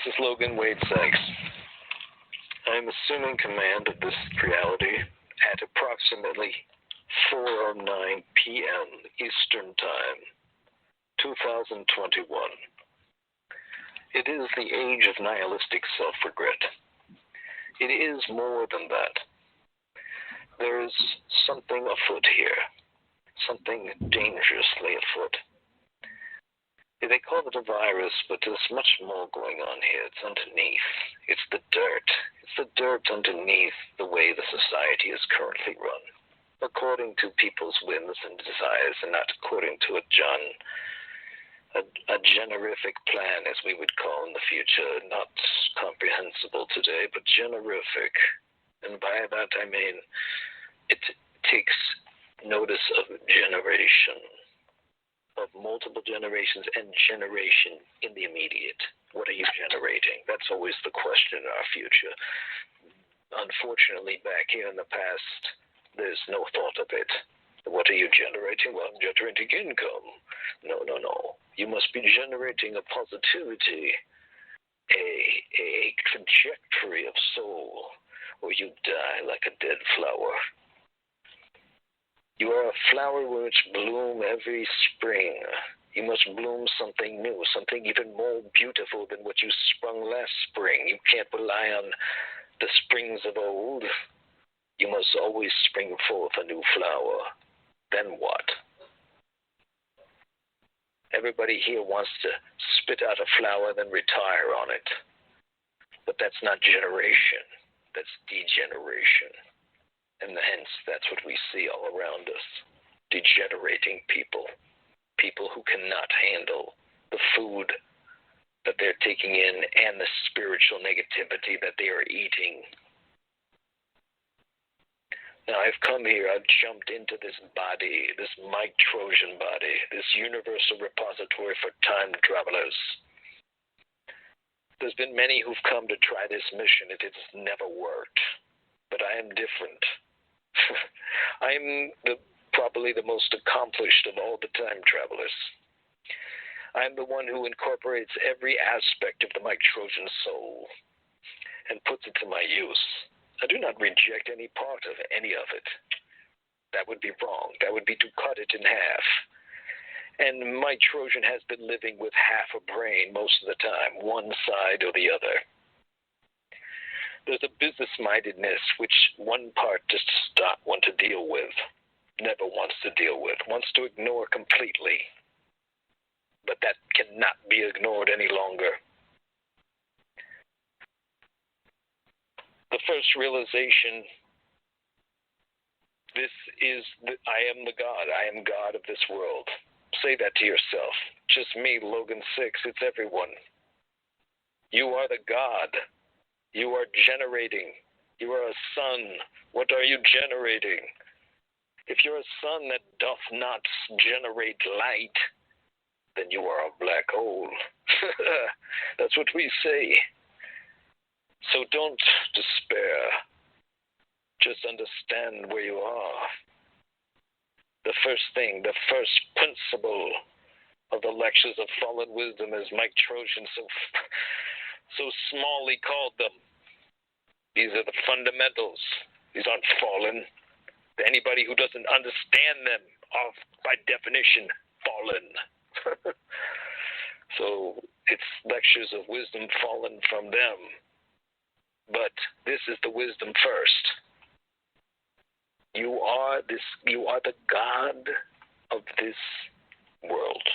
This is Logan Seixx. I am assuming command of this reality at approximately 4:09 p.m. Eastern Time, 2021. It is the age of nihilistic self-regret. It is more than that. There is something afoot here, something dangerously afoot. They call it a virus, but there's much more going on here. It's underneath. It's the dirt. It's the dirt underneath the way the society is currently run, according to people's whims and desires, and not according to a generific plan, as we would call in the future. Not comprehensible today, but generific. And by that I mean it takes notice of generation, of multiple generations and generation in the immediate. What are you generating? That's always the question in our future. Unfortunately, back here in the past, there's no thought of it. What are you generating? Well, I'm generating income. No. You must be generating a positivity, a trajectory of soul, or you die like a dead flower. You are a flower which bloom every spring. You must bloom something new, something even more beautiful than what you sprung last spring. You can't rely on the springs of old. You must always spring forth a new flower. Then what? Everybody here wants to spit out a flower, then retire on it. But that's not generation. That's degeneration. And hence, that's what we see all around us. Degenerating people. People who cannot handle the food that they're taking in and the spiritual negativity that they are eating. Now, I've come here, I've jumped into this body, this Trojan body, this universal repository for time travelers. There's been many who've come to try this mission. It has never worked. But I am different. I'm probably the most accomplished of all the time travelers. I'm the one who incorporates every aspect of the Trojan soul and puts it to my use. I do not reject any part of any of it. That would be wrong. That would be to cut it in half. And my Trojan has been living with half a brain most of the time, one side or the other. There's a business-mindedness which one part does not want to deal with, never wants to deal with, wants to ignore completely. But that cannot be ignored any longer. The first realization, I am the God. I am God of this world. Say that to yourself. Just me, Logan Seixx. It's everyone. You are the God. You are generating. You are a sun. What are you generating? If you're a sun that doth not generate light, then you are a black hole. That's what we say. So don't despair. Just understand where you are. The first thing, the first principle of the lectures of fallen wisdom, as Mike Trojan so smallly called them. These are the fundamentals. These aren't fallen. Anybody who doesn't understand them are, by definition, fallen. So it's lectures of wisdom fallen from them. But this is the wisdom first. You are the God of this world.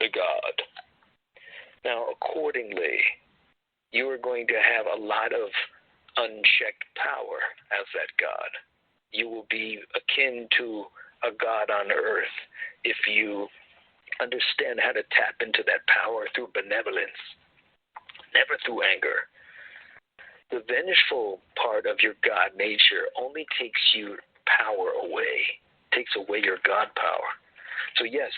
The God. Now, accordingly, you are going to have a lot of unchecked power as that God. You will be akin to a God on earth if you understand how to tap into that power through benevolence, never through anger. The vengeful part of your God nature only takes your power away, takes away your God power. So yes,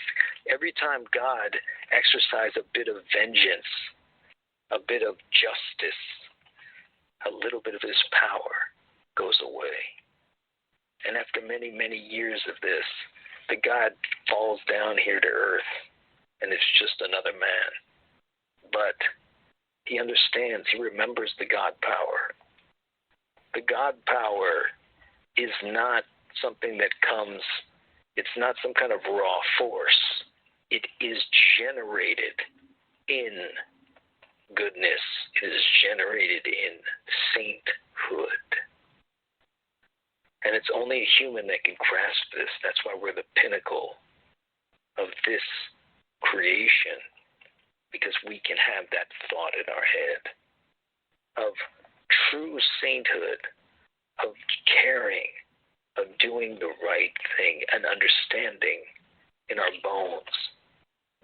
every time God exercises a bit of vengeance, a bit of justice, a little bit of his power goes away. And after many, many years of this, the God falls down here to earth, and it's just another man. But He understands. He remembers the God power. The God power is not something that comes, it's not some kind of raw force. It is generated in goodness. It is generated in sainthood. And it's only a human that can grasp this. That's why we're the pinnacle of this creation, because we can have that thought in our head of true sainthood, of caring, of doing the right thing, and understanding in our bones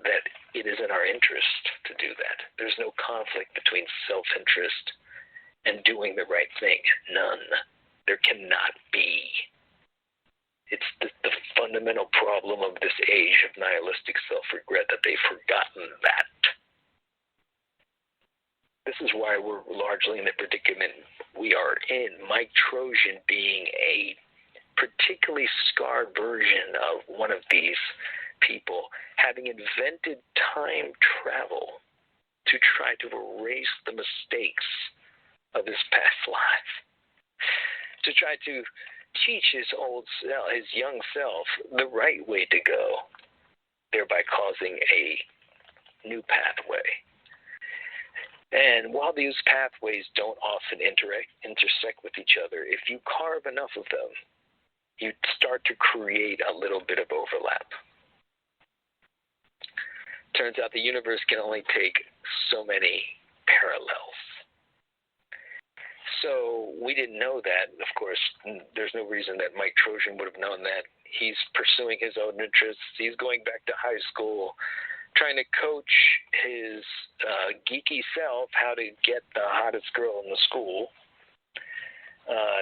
that it is in our interest to do that. There's no conflict between self-interest and doing the right thing. None. There cannot be. It's the fundamental problem of this age of nihilistic self-regret, that they've forgotten that. This is why we're largely in the predicament we are in. Mike Trojan being a particularly scarred version of one of these people, having invented time travel to try to erase the mistakes of his past life, to try to teach his young self the right way to go, thereby causing a new pathway. And while these pathways don't often intersect with each other, if you carve enough of them, you start to create a little bit of overlap. Turns out the universe can only take so many parallels. So we didn't know that. Of course, there's no reason that Mike Trojan would have known that. He's pursuing his own interests. He's going back to high school, trying to coach his geeky self how to get the hottest girl in the school.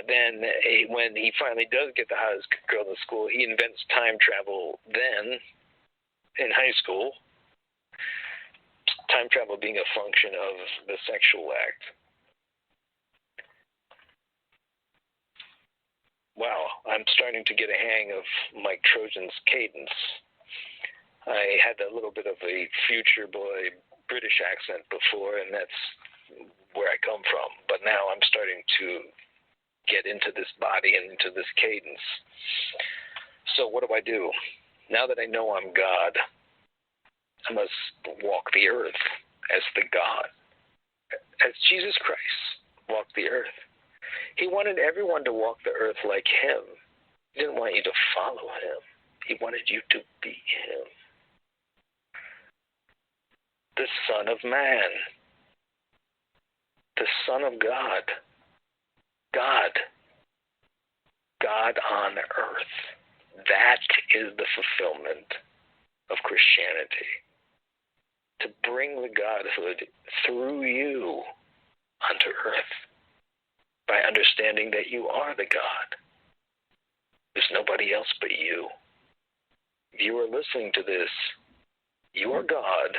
Then when he finally does get the hottest girl in the school, he invents time travel then in high school. Time travel being a function of the sexual act. Wow, I'm starting to get a hang of Mike Trojan's cadence. I had a little bit of a future boy British accent before, and that's where I come from. But now I'm starting to get into this body and into this cadence. So what do? Now that I know I'm God, I must walk the earth as the God, as Jesus Christ walked the earth. He wanted everyone to walk the earth like him. He didn't want you to follow him. He wanted you to be him. The Son of Man. The Son of God. God. God on earth. That is the fulfillment of Christianity. To bring the Godhood through you onto earth by understanding that you are the God. There's nobody else but you. If you are listening to this, you are God,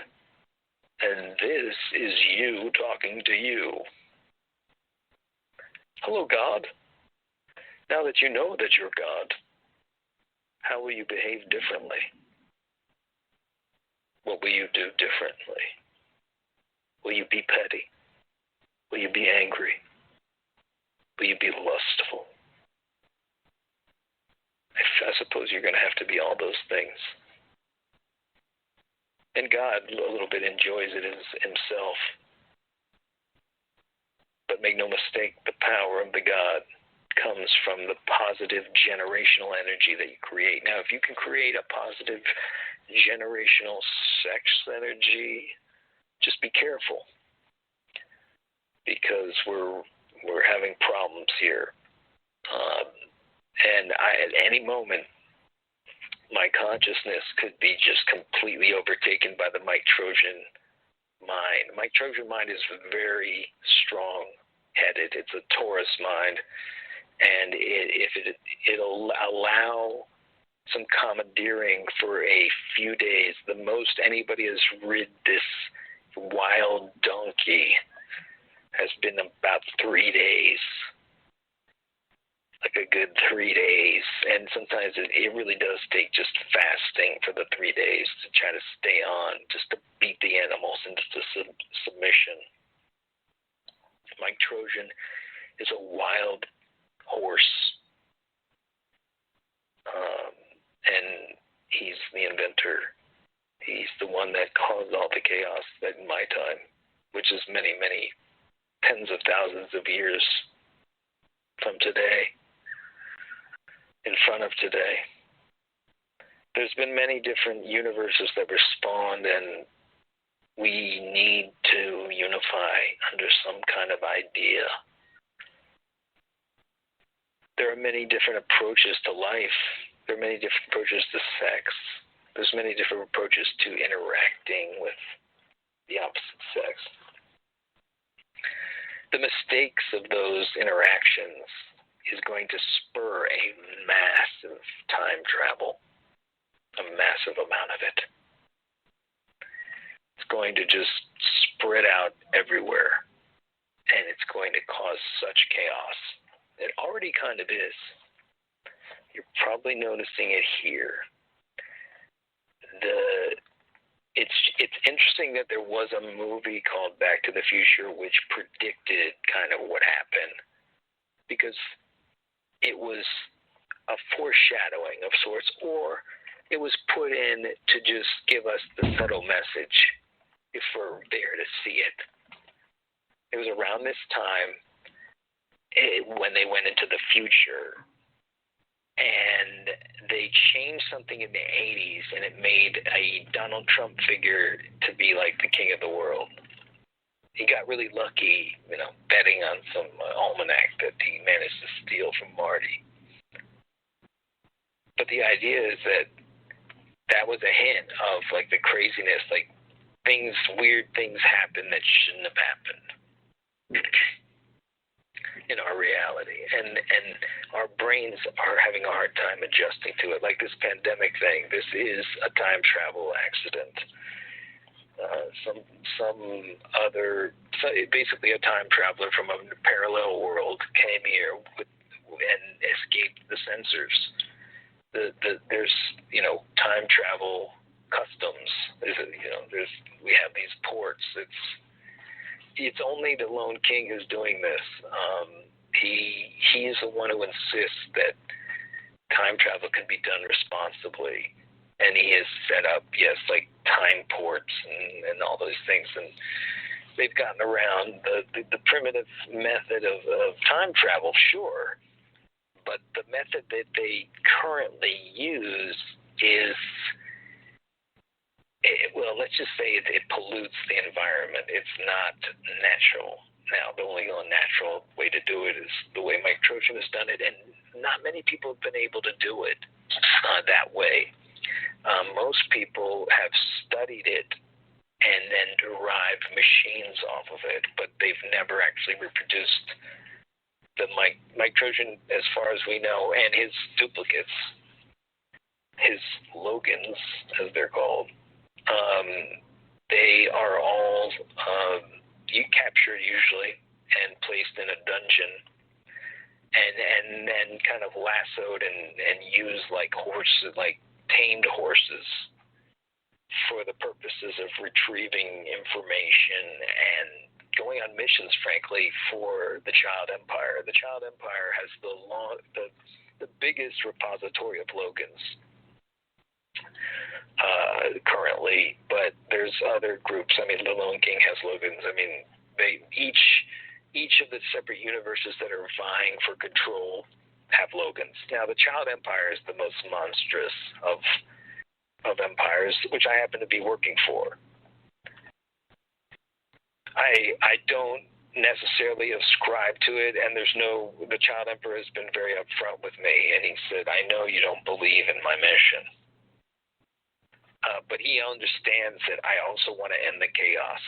and this is you talking to you. Hello, God. Now that you know that you're God, how will you behave differently? What will you do differently? Will you be petty? Will you be angry? Will you be lustful? I suppose you're going to have to be all those things. And God a little bit enjoys it as himself. But make no mistake, the power of the God comes from the positive generational energy that you create. Now, if you can create a positive generational sex energy, just be careful, because we're having problems here. And at any moment, my consciousness could be just completely overtaken by the Mike Trojan mind. Mike Trojan mind is very strong-headed. It's a Taurus mind, and it'll allow some commandeering for a few days. The most anybody has rid this wild donkey has been about 3 days. Like a good 3 days. And sometimes it really does take just fasting for the 3 days to try to stay on, just to beat the animals into submission. Mike Trojan is a wild horse, and he's the inventor. He's the one that caused all the chaos that in my time, which is many, many tens of thousands of years from today, in front of today. There's been many different universes that were spawned, and we need to unify under some kind of idea. There are many different approaches to life. There are many different approaches to sex. There's many different approaches to interacting with the opposite sex. The mistakes of those interactions is going to spur a massive time travel, a massive amount of it. It's going to just spread out everywhere, and it's going to cause such chaos. It already kind of is. You're probably noticing it here. It's interesting that there was a movie called Back to the Future which predicted kind of what happened, because it was a foreshadowing of sorts, or it was put in to just give us the subtle message if we're there to see it. It was around this time when they went into the future, and they changed something in the 80s, and it made a Donald Trump figure to be like the king of the world. He got really lucky, betting on some almanac that he managed to steal from Marty. But the idea is that was a hint of like the craziness, like weird things happen that shouldn't have happened in our reality, and our brains are having a hard time adjusting to it. Like this pandemic thing, this is a time travel accident. Basically a time traveler from a parallel world came here and escaped the censors. There's time travel customs. We have these ports. It's only the Lone King who's doing this. He is the one who insists that time travel can be done responsibly, and he has set up, like time ports and all those things, and they've gotten around the primitive method of time travel, sure, but the method that they currently use is, let's just say it pollutes the environment. It's not natural. Now, the only natural way to do it is the way Mike Trojan has done it, and not many people have been able to do it that way. Most people have studied it and then derived machines off of it, but they've never actually reproduced the Mike Trojan, as far as we know, and his duplicates, his Logans, as they're called. They are all captured usually and placed in a dungeon, and then kind of lassoed and used like horses, like tamed horses, for the purposes of retrieving information and going on missions, frankly, for the Child Empire. The Child Empire has the biggest repository of Logans currently, but there's other groups. The Lone King has Logans. They each of the separate universes that are vying for control have Logans. Now, the Child Empire is the most monstrous of empires, which I happen to be working for. I don't necessarily ascribe to it, and the Child Emperor has been very upfront with me, and he said, I know you don't believe in my mission. But he understands that I also want to end the chaos.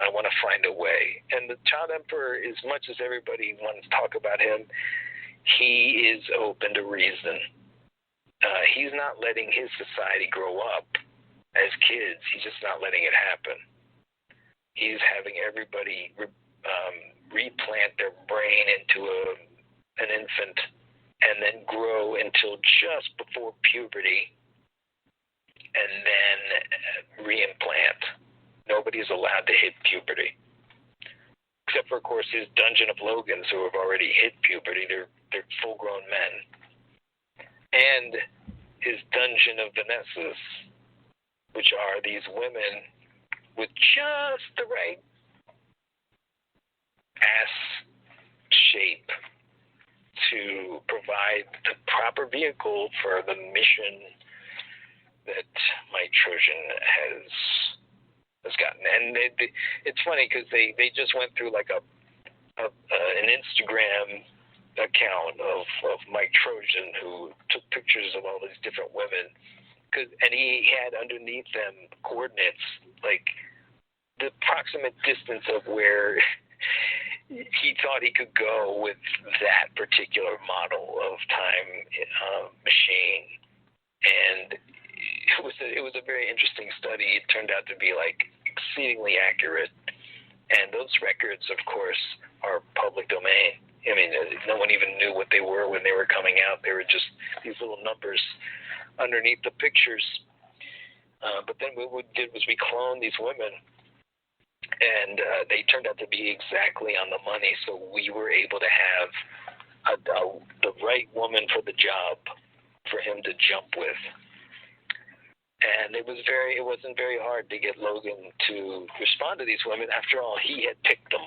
I want to find a way. And the Child Emperor, as much as everybody wants to talk about him, he is open to reason. He's not letting his society grow up as kids. He's just not letting it happen. He's having everybody replant their brain into an infant and then grow until just before puberty, and then reimplant. Nobody's allowed to hit puberty, except except for, of course, his dungeon of Logans who have already hit puberty. They're full-grown men. And his dungeon of Vanessas, which are these women with just the right ass shape to provide the proper vehicle for the mission that my Trojan has gotten. And it's funny because they just went through like an Instagram account of Mike Trojan who took pictures of all these different women, and he had underneath them coordinates, like the approximate distance of where he thought he could go with that particular model of time machine. And it was a very interesting study. It turned out to be like exceedingly accurate, and those records, of course, are public domain. I mean, no one even knew what they were when they were coming out. They were just these little numbers underneath the pictures. But then what we did was we cloned these women, and they turned out to be exactly on the money. So we were able to have the right woman for the job for him to jump with. And it wasn't very hard to get Logan to respond to these women. After all, he had picked them.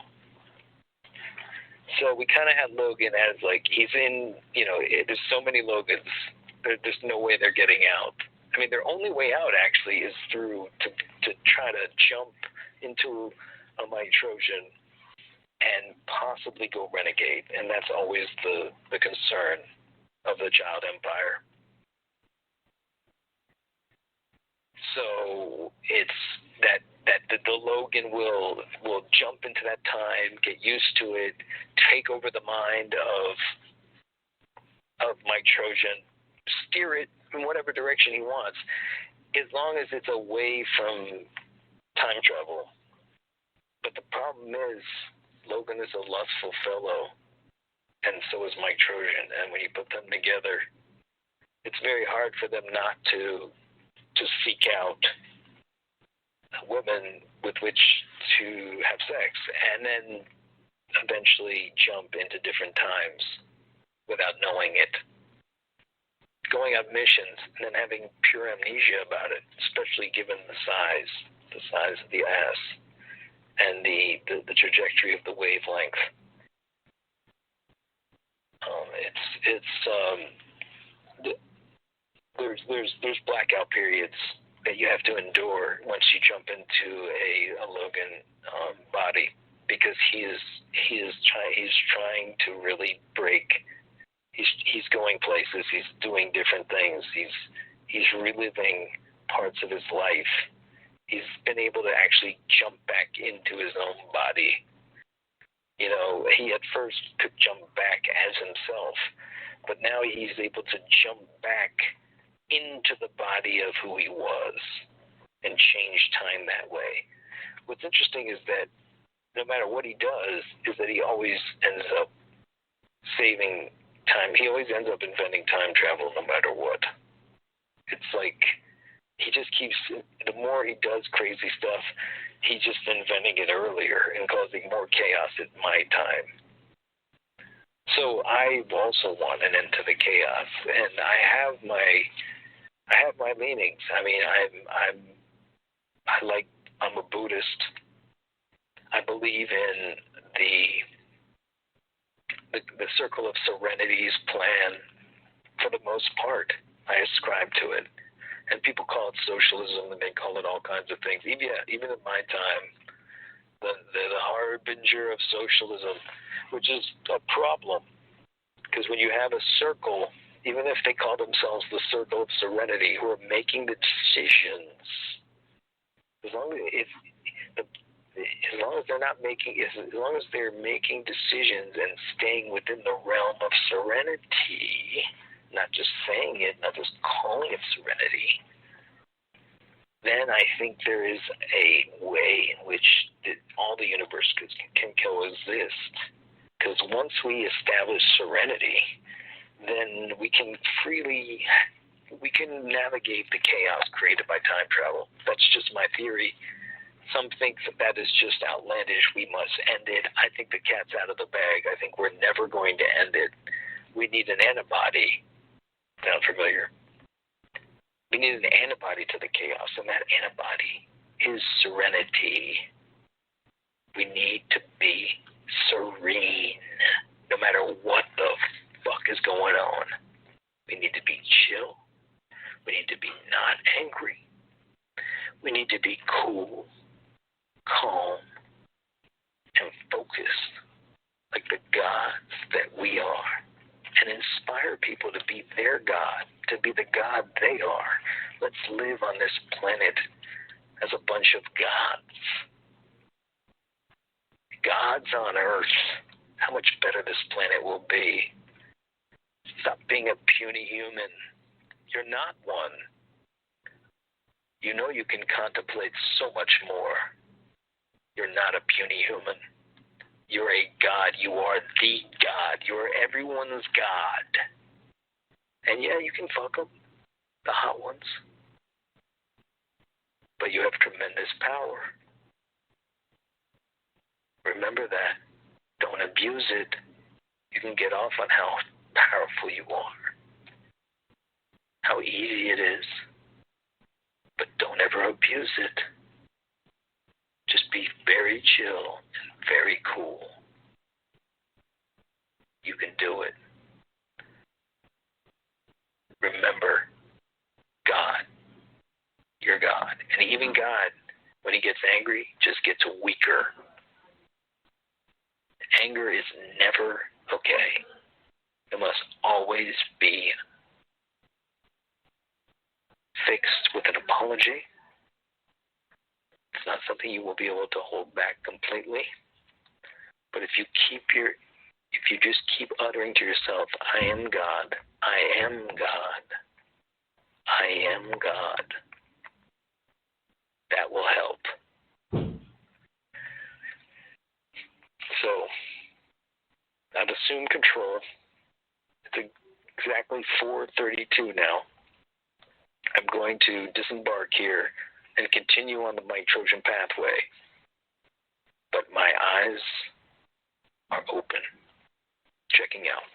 So we kind of had Logan as like, he's in, there's so many Logans, there's no way they're getting out. I mean, their only way out actually is through to try to jump into a Mike Trojan and possibly go renegade. And that's always the concern of the Child Empire. So it's that the Logan will jump into that time, get used to it, take over the mind of Mike Trojan, steer it in whatever direction he wants, as long as it's away from time travel. But the problem is, Logan is a lustful fellow, and so is Mike Trojan. And when you put them together, it's very hard for them not to seek out women with which to have sex, and then eventually jump into different times without knowing it. Going on missions and then having pure amnesia about it, especially given the size of the ass and the trajectory of the wavelength. There's blackout periods that you have to endure once you jump into a Logan body, because he's trying to really break. He's going places. He's doing different things. He's reliving parts of his life. He's been able to actually jump back into his own body. He at first could jump back as himself, but now he's able to jump back into the body of who he was and change time that way. What's interesting is that no matter what he does, is that he always ends up saving time. He always ends up inventing time travel no matter what. It's like he just keeps, the more he does crazy stuff, he's just inventing it earlier and causing more chaos at my time. So I also want an end to the chaos, and I have my leanings. I mean, I'm a Buddhist. I believe in the Circle of Serenity's plan for the most part. I ascribe to it. And people call it socialism, and they call it all kinds of things. Even in my time, the harbinger of socialism, which is a problem. Because when you have a circle, even if they call themselves the Circle of Serenity, who are making the decisions, as long as they're making decisions and staying within the realm of serenity, not just saying it, not just calling it serenity, then I think there is a way in which all the universe can coexist. Because once we establish serenity, then we can navigate the chaos created by time travel. That's just my theory. Some think that is just outlandish. We must end it. I think the cat's out of the bag. I think we're never going to end it. We need an antibody. Sound familiar? We need an antibody to the chaos, and that antibody is serenity. We need to be serene, no matter what the fuck is going on. We need to be chill. We need to be not angry. We need to be cool, calm, and focused, like the gods that we are, and inspire people to be their God, to be the God they are. Let's live on this planet as a bunch of gods. Gods on earth. How much better this planet will be. Stop being a puny human. You're not one. You know you can contemplate so much more. You're not a puny human. You're a God. You are the God. You're everyone's God. And yeah, you can fuck them, the hot ones. But you have tremendous power. Remember that. Don't abuse it. You can get off on how powerful you are, how easy it is. But don't ever abuse it. Just be very chill, very cool. You can do it. Remember, God. You're God. And even God, when he gets angry, just gets weaker. Anger is never okay. It must always be fixed with an apology. It's not something you will be able to hold back completely. But if you just keep uttering to yourself, I am God, I am God, I am God, that will help. So, I've assumed control. It's exactly 4:32 now. I'm going to disembark here and continue on the Mike Trojan pathway. But my eyes are open. Checking out.